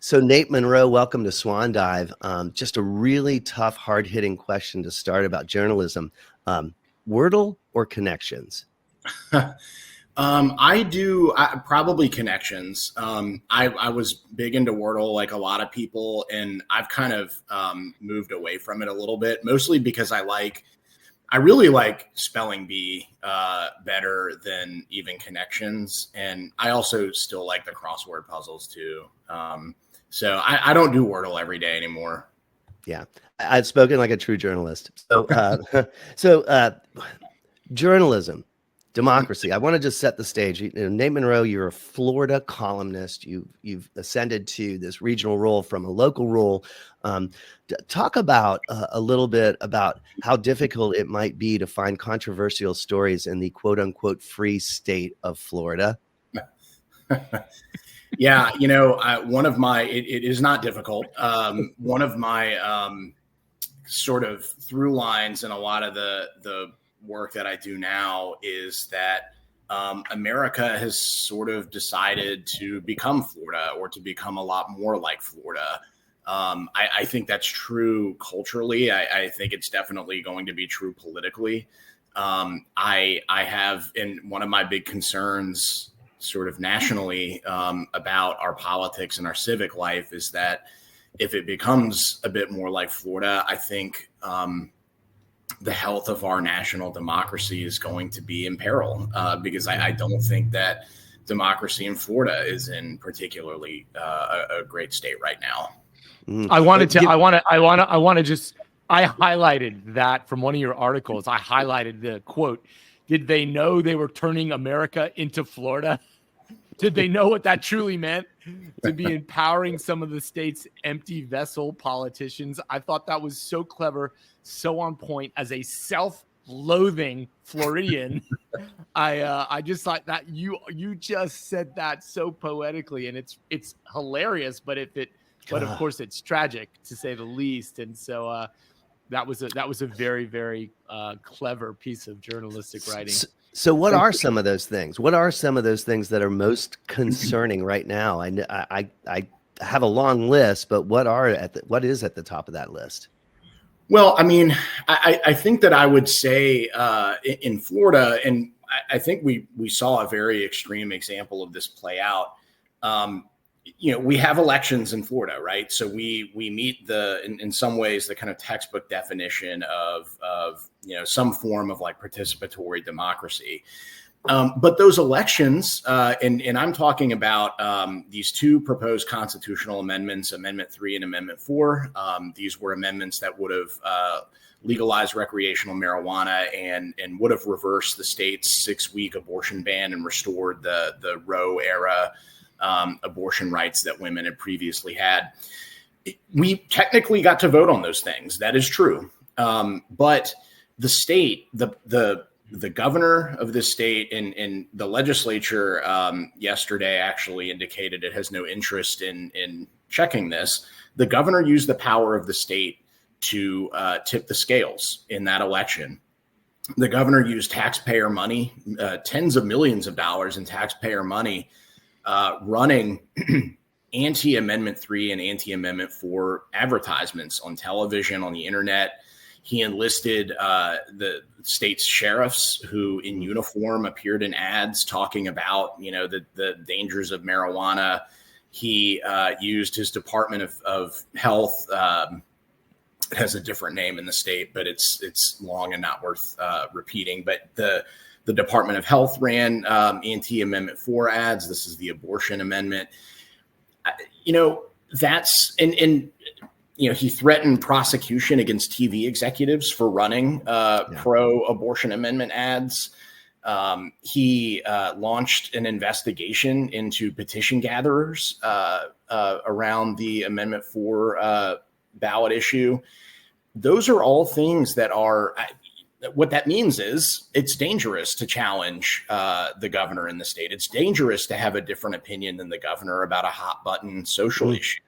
So Nate Monroe, welcome to Swan Dive. Just a really tough, hard-hitting question to start about journalism. Um, Wordle or connections? Probably connections. I was big into Wordle like a lot of people, and I've kind of moved away from it a little bit, mostly because I really like spelling bee better than even connections. And I also still like the crossword puzzles too. So I don't do Wordle every day anymore. Yeah, I've spoken like a true journalist. So journalism, democracy. I want to just set the stage. Nate Monroe, you're a Florida columnist. You've ascended to this regional role from a local role. Talk about a little bit about how difficult it might be to find controversial stories in the quote unquote free state of Florida. Yeah, it is not difficult. One of my sort of through lines in a lot of the work that I do now is that America has sort of decided to become Florida, or to become a lot more like Florida. I think that's true culturally. I think it's definitely going to be true politically. I have, and one of my big concerns sort of nationally about our politics and our civic life is that if it becomes a bit more like Florida, I think the health of our national democracy is going to be in peril, because I don't think that democracy in Florida is in particularly a great state right now. I highlighted that from one of your articles. I highlighted the quote. Did they know they were turning America into Florida? Did they know what that truly meant? To be empowering some of the state's empty vessel politicians. I thought that was so clever, so on point. As a self-loathing Floridian, I just thought that you just said that so poetically, and it's hilarious. But of course it's tragic, to say the least. And so that was a very, very clever piece of journalistic writing. So what are some of those things? What are some of those things that are most concerning right now? I have a long list, but what is at the top of that list? Well, I mean, I think that I would say in Florida, and I think we saw a very extreme example of this play out. We have elections in Florida, right? So we meet in some ways the kind of textbook definition of some form of like participatory democracy. But those elections, and I'm talking about these two proposed constitutional amendments, Amendment 3 and Amendment 4. These were amendments that would have legalized recreational marijuana and would have reversed the state's 6-week abortion ban and restored the Roe era abortion rights that women had previously had. We technically got to vote on those things. That is true. But the state, the governor of the state and the legislature yesterday actually indicated it has no interest in checking this. The governor used the power of the state to tip the scales in that election. The governor used taxpayer money, tens of millions of dollars in taxpayer money, running anti-Amendment 3 and anti-Amendment 4 advertisements on television, on the internet. He enlisted the state's sheriffs who in uniform appeared in ads talking about, the dangers of marijuana. He used his Department of Health. It has a different name in the state, but it's long and not worth repeating. But the Department of Health ran anti-Amendment 4 ads. This is the abortion amendment. He threatened prosecution against TV executives for running pro-abortion amendment ads. He launched an investigation into petition gatherers around the Amendment 4 ballot issue. Those are all things that are... What that means is it's dangerous to challenge the governor in the state. It's dangerous to have a different opinion than the governor about a hot button social issue.